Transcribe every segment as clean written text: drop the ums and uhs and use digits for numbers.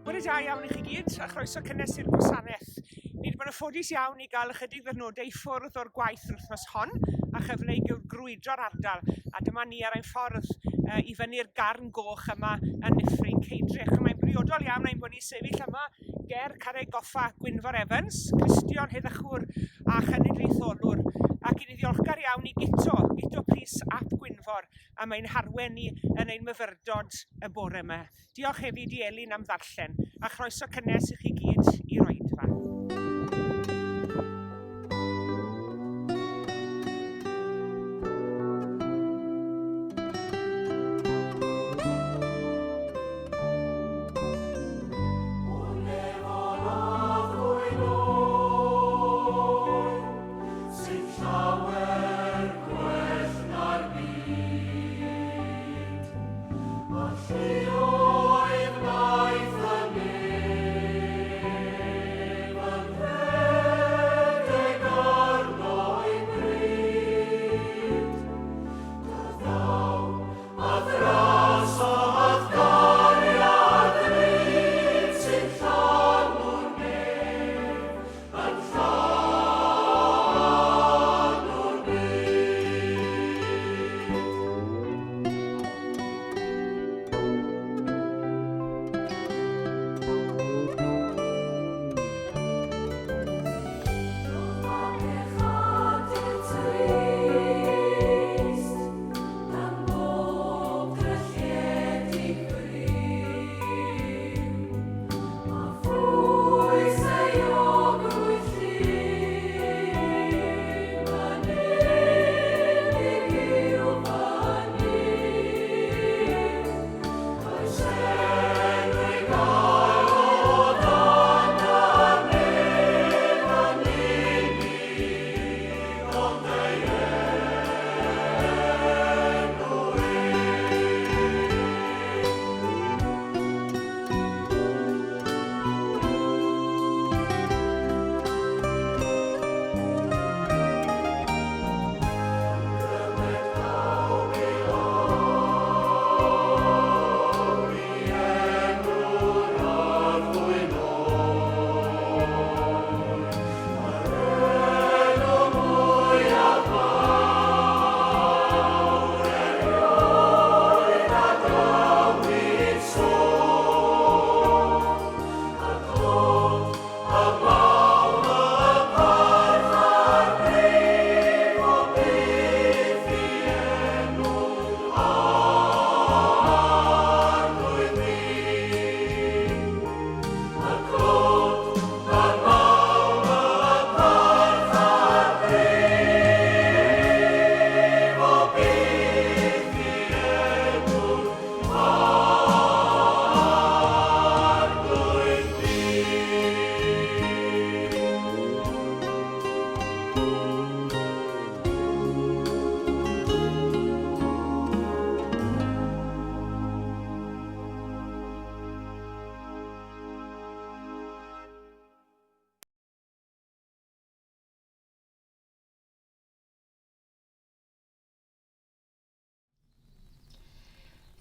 Bore da iawn i chi gyd, a chroeso cynnes i'r gwasanaeth. Ni wedi bod yn ffodus iawn i gael ychydig ddyrnodau ffwrdd o'r gwaith yr wythnos hon, a chyfle i grwydro'r ardal. A dyma ni ar ein ffordd i fyny'r garn goch yma yn Nyffryn Ceidrych. Mae'n briodol iawn ein bod ni sefyll yma ger carreg goffa Gwynfor Evans, Cristion Heddychwr a Chynedlaetholwr. Ac i ni ddiolchgar iawn i Gito Pris ap Gwynfor am ein harwen ni yn ein myfyrdod y bore yma. Diolch hefyd i Elin am ddarllen a chroeso cynnes i chi gyd i roedfa.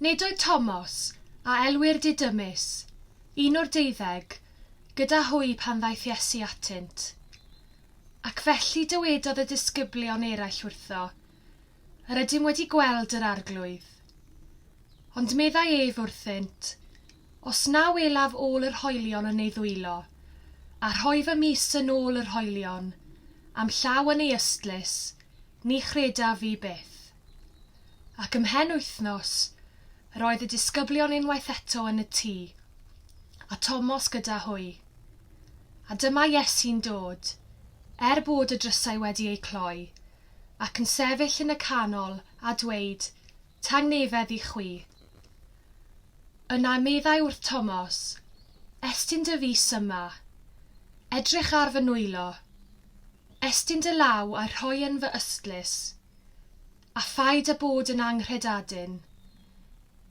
Nid oedd Thomas a elwir didymus, un o'r 12, gyda hwy pan ddaeth Iesu atynt. Ac felly dywedodd y disgyblion eraill wrtho, yr ydym wedi gweld yr arglwydd. Ond meddai ef wrthynt, os na welaf ôl yr hoelion yn ei ddwylo, a rhoi fy mis yn ôl yr hoelion, am llaw yn ei ystlys, ni chreda fi byth. Ac ymhen wythnos, roedd y disgyblion unwaith eto yn y tŷ, a Thomas gyda hwy. A dyma Iesu'n dod, bod y drysau wedi ei cloi, ac yn sefyll yn y canol a dweud, tangnefedd i chwi. Yna meddai wrth Thomas, estyn dy fus yma, edrych ar fy nwylo, estyn dy law a rhoi yn fy ystlys, a phaid y bod yn anghredadyn,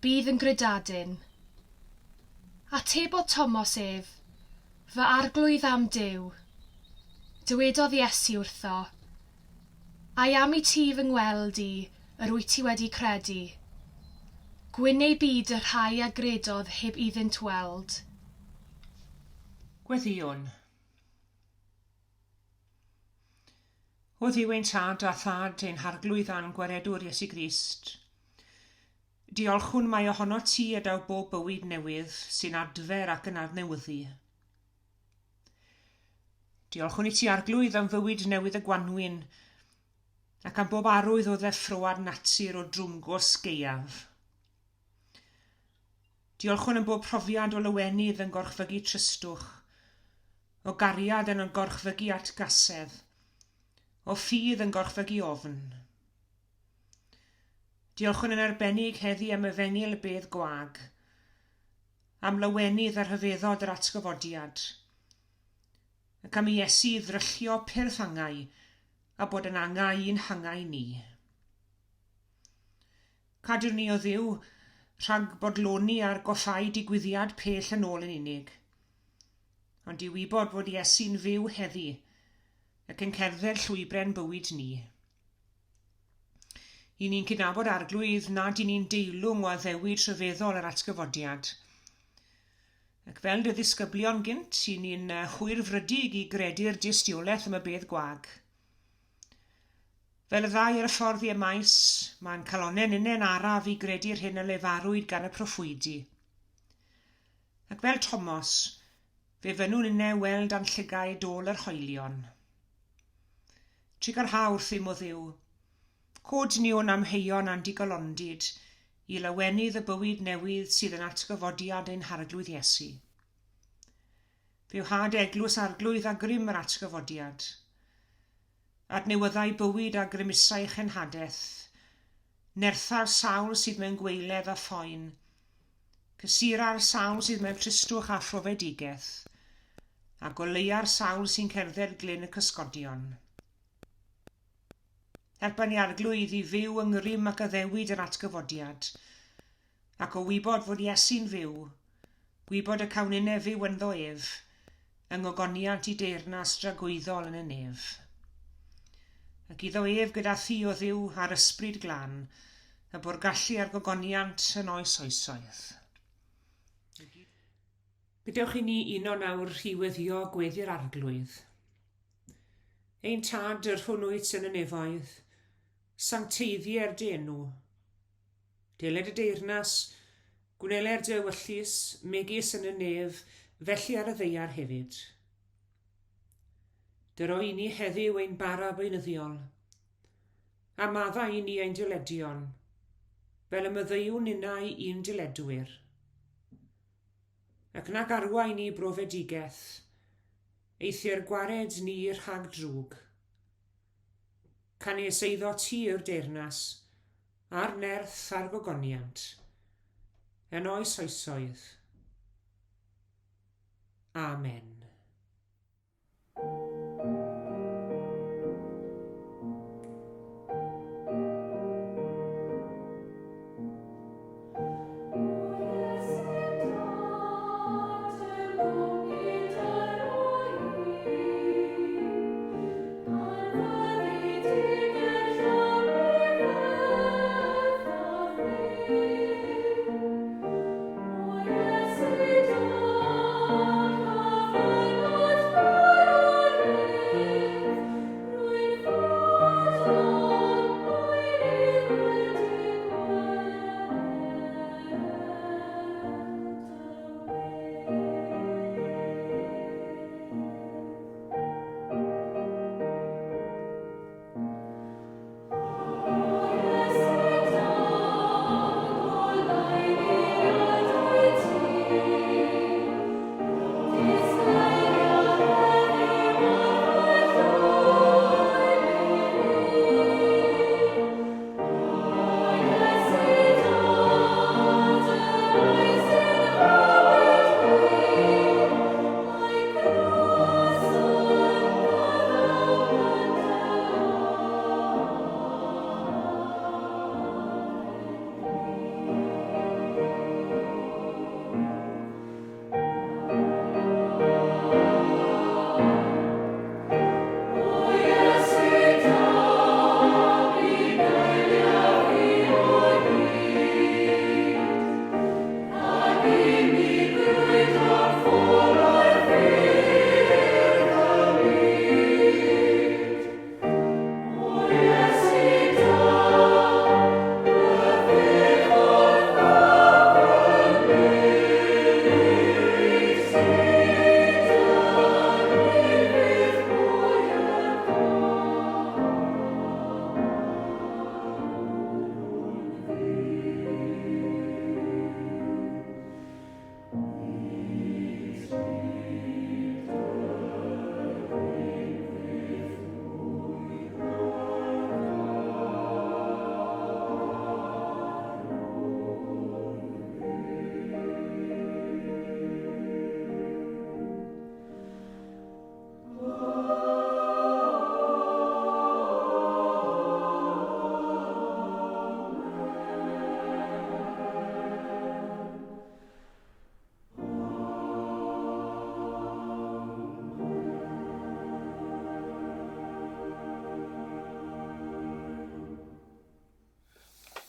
bydd yn gredadyn. Atebodd Thomas ef, fy arglwydd am Duw. Dywedodd Iesu wrtho, a am I ti fy ngweld I, yr wyt ti wedi credu. Gwyn ei byd y rhai a gredodd heb iddynt weld. Gweddiwn. O Dduw ein tad a thad ein harglwydd a'n gwaredwr Iesu Grist. Diolchwn mai ohono ti ydaw bob bywyd newydd sy'n adfer ac yn adnewyddu. Diolchwn i ti arglwydd am fywyd newydd y Gwanwyn ac am bob arwydd o ddeffroad natur o drwmgos geiaf. Diolchwn am bob profiad o lywenydd yn gorchfygu trystwch, o gariad yn gorchfygu at gasedd, o ffydd yn gorchfygu ofn. Diolchwn yn arbennig heddi am efengil bedd gwag, am lywenydd a rhyfeddod yr atgyfodiad, ac am Iesu ddryllio pyrthangau a bod yn angau i'n hangau ni. Cadw ni o Dduw rhag bodloni ar goffau digwyddiad pell yn ôl yn unig, ond i wybod bod Iesu'n fyw heddi ac yn cerdded llwybren bywyd ni. I ni'n cydnabod arglwydd nad i ni'n deilwng o addewid rhyfeddol yr atgyfodiad. Ac fel dy ddisgyblion gynt, i ni'n hwyrfrydig i gredu'r dystiolaeth am y bedd gwag. Fel y ddau ar y ffordd i'r maes, mae'n calonen unen araf i gredu'r hyn y lefarwyd gan y proffwydi. Ac fel Thomas, fe fynwn unne weld anllygau dôl yr hoelion. Trig ar hawrth im o Dduw, cod ni o'n amheuon andigolondid i lawenydd y bywyd newydd sydd yn atgyfodiad ein harglwydd Iesu. Fe yw had eglwys arglwydd a grym yr atgyfodiad. Adnewyddau bywyd a grymusau chenhadaeth, nerthaf sawl sydd mewn gweiledd a phoen, cysura'r sawl sydd mewn tristwch a phrofedigaeth, a goleua'r sawl sy'n cerdded glyn y cysgodion. Helpa ni arglwydd i fyw yng ngrym ac addewid yr atgyfodiad, ac o wybod fod Iesu'n fyw, gwybod y cawninau fyw ynddo ef, yng ngogoniant i deyrnas dragwyddol yn y nef. Ac iddo ef gyda thi o Dduw a'r ysbryd glân, y borgallu a'r gogoniant yn oes oesoedd. Gadewch i ni uno nawr rhiweddio gweddi'r arglwydd. Ein tad yr hwnnwyd sy'n y nefoedd, sancteiddiau'r dy enw. Deled y deyrnas, gwneler dy ewyllus, megis yn y nef, felly ar y ddeiar hefyd. Dyro i ni heddiw ein bara beunyddiol, a madda i ni ein diledion, fel y myddeiwn unau i'n diledwyr. Ac nag arwa i ni brofedigaeth, eithir gwared ni rhag drwg. Canes eiddo ti yw'r deyrnas, a'r nerth a'r gogoniant, yn oes oesoedd. Amen. Amen.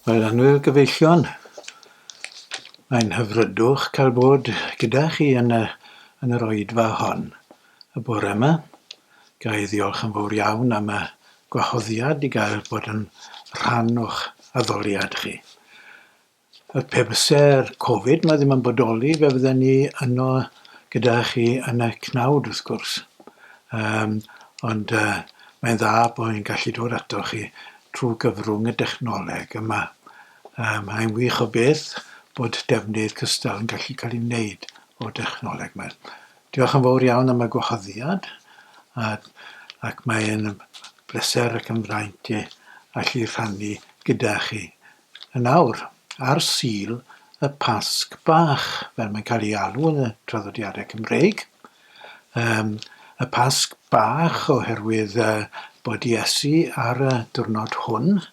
Wel, anwyl gyfeillion, mae'n hyfrydwch cael bod gyda chi yn yr oedfa hon. Y bore yma, ga i ddiolch yn fawr iawn am y gwahoddiad i gael bod yn rhan o'ch addoliad chi. Y pe bysau'r Covid mae ddim yn bodoli, fe fydden ni yno gyda chi yn y cnawd wrth gwrs. Ond mae'n dda bod ni'n gallu dod ato chi trwy gyfrwng y dechnoleg yma. Mae'n wych o beth bod defnydd cystal yn gallu cael ei wneud o dechnoleg yma. Diolch yn fawr iawn am y gwahoddiad, ac mae'n bleser ac yn fraint i allu rhannu gyda chi. Yn nawr, ar Sul y Pasg Bach, fel mae'n cael ei alw yn y traddodiadau Cymreig. Y Pasg Bach oherwydd bod Iesu ar y diwrnod hwn,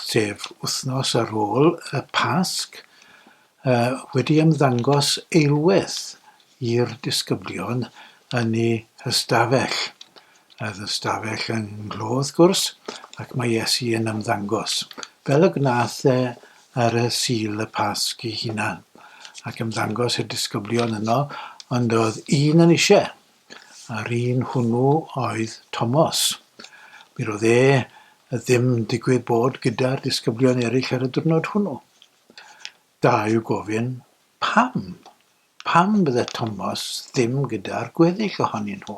sef wythnos ar ôl y Pasg, wedi ymddangos eilwaith i'r disgyblion yn ei hystafell. Oedd y stafell yn nghlod gwrs, ac mae Iesu yn ymddangos, fel y gwnaeth ar y Sul y Pasg ei hunan, ac ymddangos y disgyblion yno, ond oedd un yn eisiau, a'r un hwnnw oedd Thomas. Mi roedd ddim digwydd bod gyda'r disgyblion eraill ar y diwrnod hwnnw. Da yw gofyn, pam? Pam bydde Thomas ddim gyda'r gweddill ohonyn nhw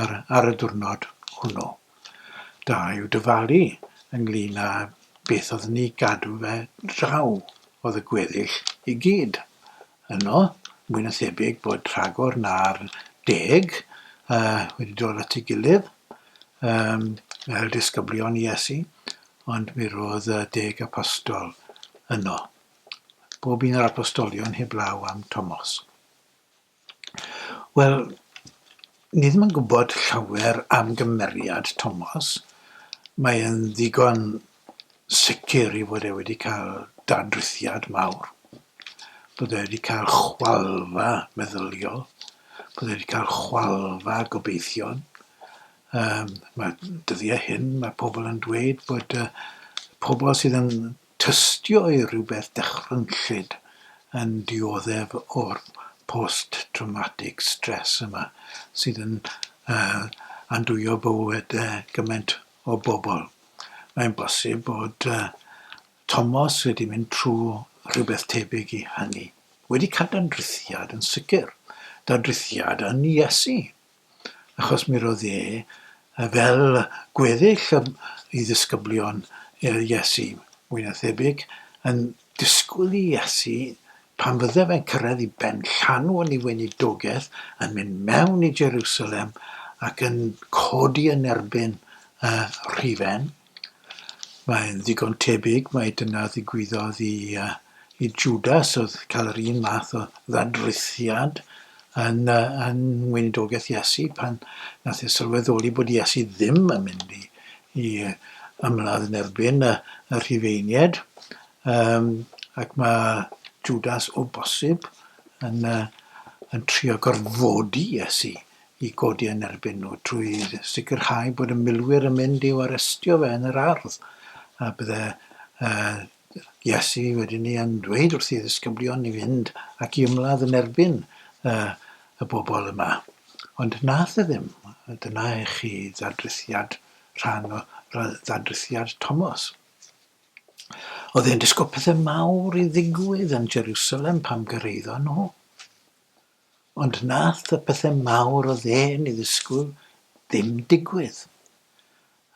ar y diwrnod hwnnw? Da yw dyfalu ynglyn â beth oedd ni gadw fe draw oedd y gweddill i gyd. Yno, mwy na thebyg bod rhagor na'r 10 wedi dod at ei gilydd, fel disgyblion Iesu, ond mi roedd 10 apostol yno. Bob un o'r apostolion heblaw am Thomas. Wel, ni ddim yn gwybod llawer am gymeriad Thomas. Mae'n ddigon sicr i fod wedi cael dadrithiad mawr. Bod wedi cael chwalfa meddyliol. Bod wedi cael chwalfa gobeithion. Mae dyddiau hyn, mae pobl yn dweud bod pobl sydd yn tystio i rhywbeth dechrynllyd yn dioddef o'r post-traumatic stress yma, sydd yn andwyo bywyd gymaint o bobl. Mae'n bosib bod Thomas wedi mynd trwy rhywbeth tebyg i hynny. Wedi cael dadrithiad yn sicr. Dadrithiad yn Iesu. Achos mi roedd fel gweddill i ddisgyblion Iesu, mwy na thebyg, yn disgwyl i Iesu pan fydde fe'n cyrraedd i ben llanw yn ei weinidogaeth, yn mynd mewn i Jerusalem ac yn codi yn erbyn rhifen. Mae'n ddigon tebyg, mae dyna ddigwyddodd i Judas oedd cael yr un math o ddadrithiad yn weinidogaeth Iesu pan nath e sylweddoli bod Iesu ddim yn mynd i ymladd yn erbyn y Rhufeiniaid, ac mae Judas o bosib yn trio gorfodi Iesu i godi yn erbyn nhw trwy sicrhau bod y milwyr yn mynd i'w arestio fe yn yr ardd. A bydde Iesu wedyn ni yn dweud wrth i ddisgyblion i fynd ac i ymladd yn erbyn y bobl yma. Ond nath e ddim. Dyna i chi ddadrithiad, rhan o ddadrithiad Thomas. Oedd e'n disgwyl pethau mawr i ddigwydd yn Jerusalem pam gyrraeddo nhw. Ond nath y pethau mawr oedd e'n i ddisgwyl ddim digwydd.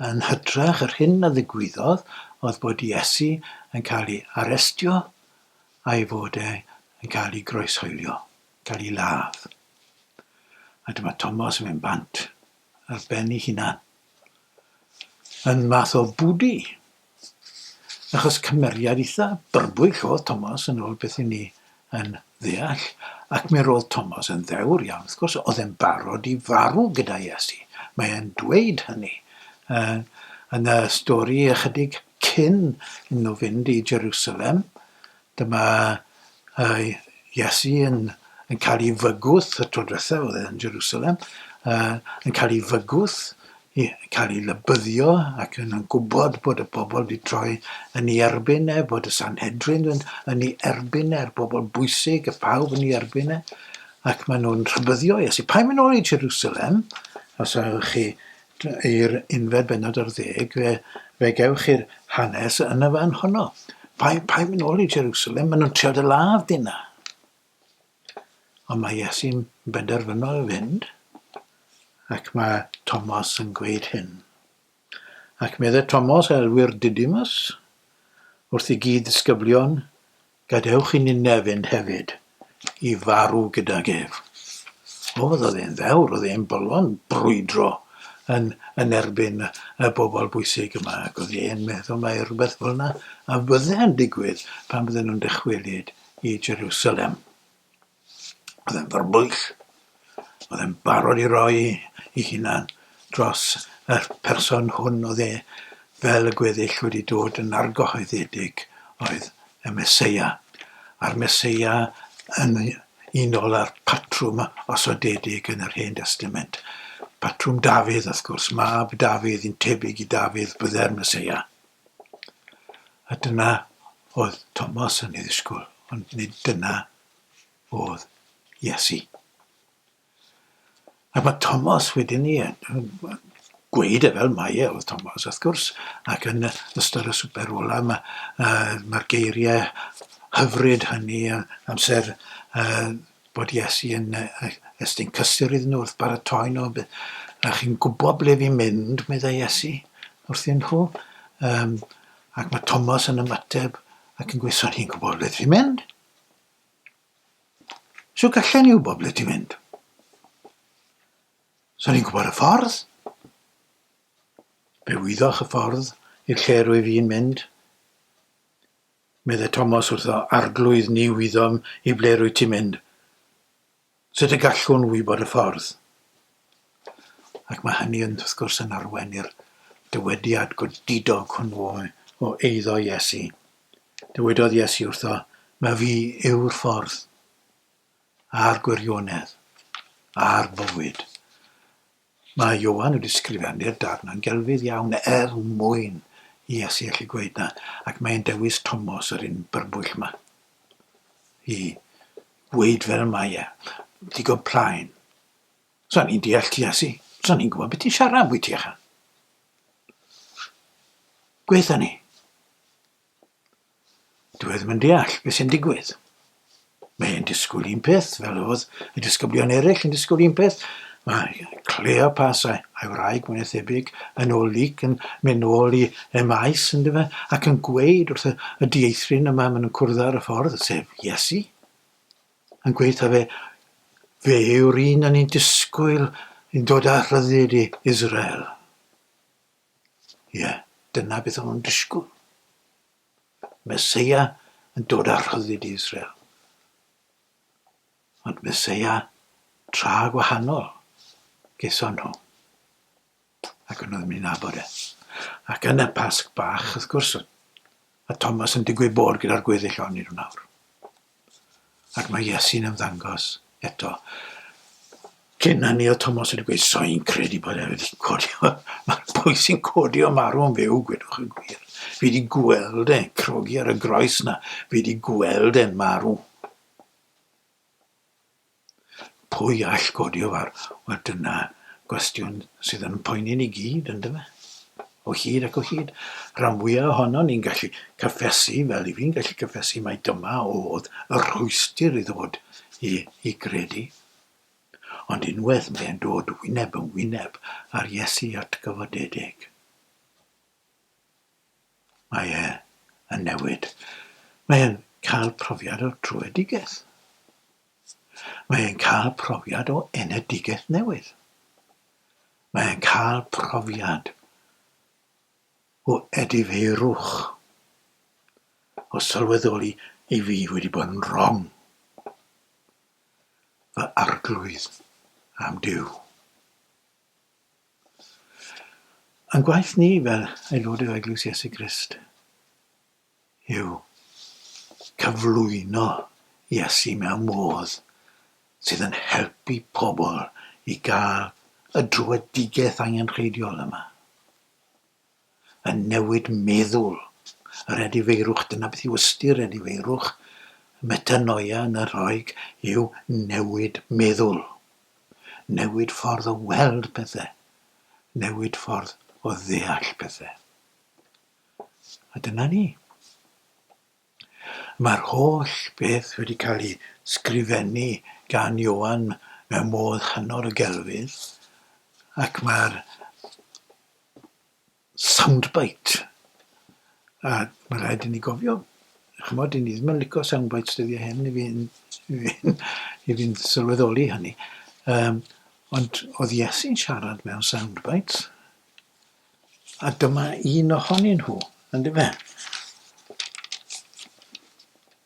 Yn hytrach yr hyn a ddigwyddodd oedd bod Iesu yn cael ei arestio a'i fod yn cael ei groeshoelio, cael ei ladd. A dyma Thomas yn mynd bant ar ben ei hunan. Yn math o bwdi. Achos cymeriad eitha byrbwyll oedd Thomas yn ôl beth i ni yn ddeall. Ac mi roedd Thomas yn ddewr iawn. Wrth gwrs, oedd e'n barod i farw gyda Iesu. Mae e'n dweud hynny. Yn y stori ychydig cyn nhw fynd i Jerusalem, dyma Iesu yn cael ei fygwth, y tro diwethaf oedd e'n Jerusalem, yn cael ei fygwth i cael ei lybyddio ac yn gwybod bod y bobl wedi troi yn ei erbyn e, bod y Sanhedrin yn ei erbyn e'r bobl bwysig, y pawb yn ei erbyn e, ac maen nhw'n rhybyddio Iesu. Pa mynd nôl i Jerusalem, os ywch chi i'r unfed bennod ar 10, fe gewch chi'r hanes yn y fan honno. Pa mynd nôl i Jerusalem, maen nhw'n trio dy ladd dyna. Ond mae Iesu'n benderfynol fynd, ac mae Thomas yn gweud hyn. Ac meddai Thomas elwyr Didymus, wrth i gyd ddisgyblion, gadewch i ninne fynd hefyd, i farw gyda gef. Oedd e'n ddewr, oedd e'n bolon brwydro yn erbyn y bobl bwysig yma, ac oedd e'n meddwl mae rhywbeth fel yna, a bydde'n digwydd pan bydden nhw'n dychwelyd i Jerusalem. Oedd e'n fyrbwyll, oedd e'n barod i roi ei hunan dros y person hwn oedd e fel y gweddill wedi dod yn argyhoeddedig oedd y Meseia. A'r Meseia yn unol â'r patrwm osodedig yn yr Hen Testament. Patrwm Dafydd, wrth gwrs, mab Dafydd yn tebyg i Dafydd byddai'r Meseia. A dyna oedd Thomas yn ei ddisgwyl, ond nid dyna oedd Iesu. A mae Thomas wedyn ni gweud e fel mae oedd Thomas, wrth gwrs, ac yn ystod y swper ola mae'r geiriau hyfryd hynny amser bod Iesu yn estyn cysur iddyn nhw wrth baratoi nhw. A chi'n gwybod ble fi'n mynd, meddai Iesu, wrthyn nhw. Ac mae Thomas yn ymateb ac yn gweud, so ni'n gwybod ble fi'n mynd. So gallen ni wybod ble ti'n mynd. So ni'n gwybod y ffordd. Fe wyddoch y ffordd i'r lle rwy fi'n mynd. Meddai Thomas wrtho, arglwydd ni wyddom i ble rwy ti'n mynd. Sut y gallwn wybod y ffordd? Ac mae hynny yn, wrth gwrs, yn arwen i'r dywediad godidog hwnnw o eiddo Iesu. Dywedodd Iesu wrtho, mae fi yw'r ffordd, a'r gwirionedd, a'r bywyd. Mae Ioan wedi sgrifennu'r darn yn gelfydd iawn mwyn i Iesu allu gweud na, ac mae'n dewis Thomas yr un byrbwyll yma i gweud fel mae e. Digon plaen. So ni'n deall ti Iesu. So ni'n gwybod beth ti'n siarad bwy ti echa. Gweitha ni. Dwi ddim yn deall beth sy'n digwydd. Mae'n disgwyl un peth, fel oedd y disgyblion eraill yn disgwyl un peth. Mae Cleopas a'i wraig mwyn thebyg yn ôl lyc yn mynd nôl i maes yn dyfa, ac yn gweud wrth y dieithrin yma maen nhw'n cwrdd ar y ffordd, sef Iesu. Yn gweud fe yw'r un yn ein disgwyl yn dod â rhyddid i Israel. Ie, dyna beth o'n nhw'n disgwyl. Meseia yn dod â rhyddid i Israel. Ond Meseia tra gwahanol geson nhw. Ac o'n nhw ddim yn nabod e. Ac yn y Pasg bach, wrth gwrs, a Thomas yn digwydd bod gyda'r gweddill o'n nhw nawr. Ac mae Iesu'n ymddangos eto. Cyn hynny o Thomas wedi gweud, so i'n credu bod e wedi codio. Mae'r bwy sy'n codio marw yn fyw, gwedwch y gwir. Fi wedi gweld e, crogi ar y groes na. Fi wedi gweld e'n marw. Pwy all codio far? Wel, dyna gwestiwn sydd yn poeni ni gyd, ynddo fe? O hyd ac o hyd. Rhan fwyaf ohono ni'n gallu cyffesu, fel i fi'n gallu cyffesu, mai dyma oedd y rhwystyr i ddod i gredu. Ond unwaith mae'n dod wyneb yn wyneb ar Iesu atgyfodedig. Mae e yn newid. Mae e'n cael profiad o trwedigaeth. Mae e'n cael profiad o enedigaeth newydd. Mae e'n cael profiad o edifeirwch. O sylweddoli ei fi wedi bod yn wrong. Fy arglwydd am Duw. Yn gwaith ni fel aelodau o Eglwys Iesu Grist yw cyflwyno Iesu mewn modd sydd yn helpu pobl i gael y drwedigaeth angenrheidiol yma. Y newid meddwl, yr edifeirwch, dyna beth yw ystyr edifeirwch, metanoia yn y Roeg yw newid meddwl. Newid ffordd o weld pethau. Newid ffordd o ddeall pethau. A dyna ni. Mae'r holl beth wedi cael ei sgrifennu gan Ioan mewn modd hynod o gelfydd, ac mae'r soundbite, a mae rhaid i ni gofio, chymod, i ni ddim yn licio soundbites dyddiau hyn i fi'n sylweddoli hynny. Ond oedd Iesu'n siarad mewn soundbites, a dyma un ohonyn nhw, ynddo fe?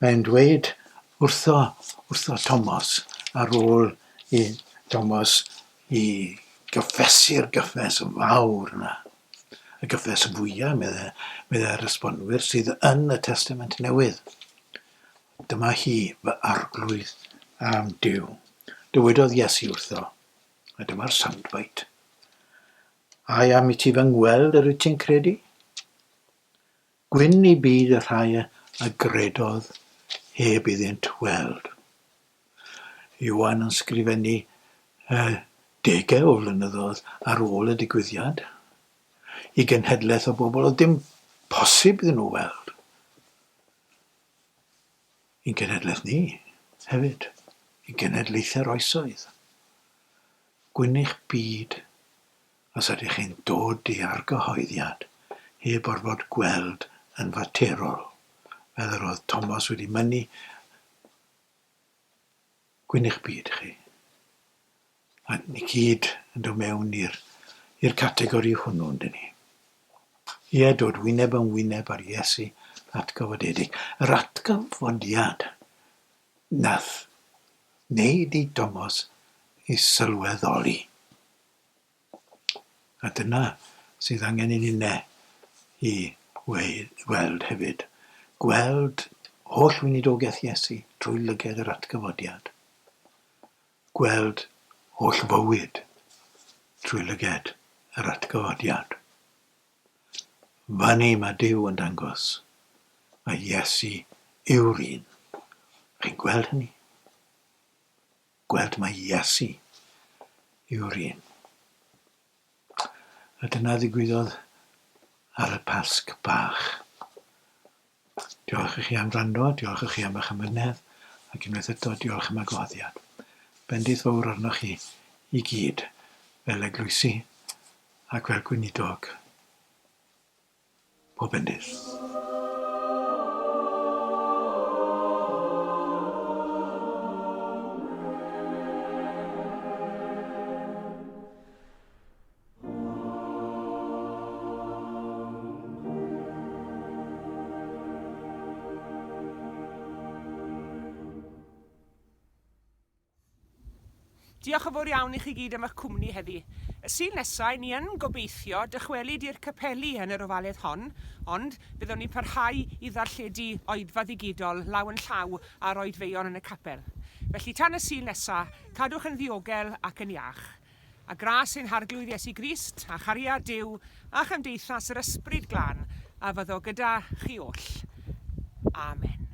Mae'n dweud wrtho Thomas ar ôl i Thomas i gyffesu'r gyffes fawr yna. Y gyffes fwyaf, medde'r esbonwyr, sydd yn y Testament Newydd. Dyma hi, fy arglwydd am Duw. Dywedodd Iesu wrtho, a dyma'r soundbite. A am i ti fy ngweld yr wyt ti'n credu? Gwyn i byd y rhai a gredodd heb iddynt weld. Ioan yn sgrifennu 10 o flynyddoedd ar ôl y digwyddiad i genhedlaeth o bobl oedd dim posib iddyn nhw weld. I genhedlaeth ni hefyd, i genhedlaethau'r oesoedd. Gwyn eich byd os ydych chi'n dod i argyhoeddiad heb orfod gweld yn faterol. Fel yr oedd Thomas wedi mynnu, gwyn eich byd chi. A ni gyd yn dod mewn i'r categori hwnnw, yndyn ni. Ie, dod wyneb yn wyneb ar Iesu atgyfodedig. Yr atgyfodiad nath wneud i Thomas i sylweddoli. A dyna sydd angen i ni i weld hefyd. Gweld holl weinidogaeth Iesu trwy lyged yr atgyfodiad. Gweld holl fywyd trwy lyged yr atgyfodiad. Fan mae Duw yn dangos a Iesu yw'r un. Chi'n gweld hynny? Gweld mae Iesu yw'r un. A dyna ddigwyddodd ar y Pasg bach. Diolch i chi am wrando, diolch i chi am eich ymwynedd, ac unwaith eto diolch am y gwahoddiad. Bendith fawr arnoch chi i gyd, fel eglwysi ac fel gweinidog. Pob bendith. Diolch yn fawr iawn i chi gyd am eich cwmni heddi. Y sul nesaf, ni yn gobeithio dychwelyd i'r capeli yn yr ofalydd hon, ond byddwn ni'n parhau i ddarlledu oedfa ddigidol law yn llaw ar oedfeion yn y capel. Felly tan y sul nesaf, cadwch yn ddiogel ac yn iach. A gras ein harglwydd Iesu Grist, a chariad Duw, a chymdeithas yr ysbryd glân, a fyddo gyda chi oll. Amen.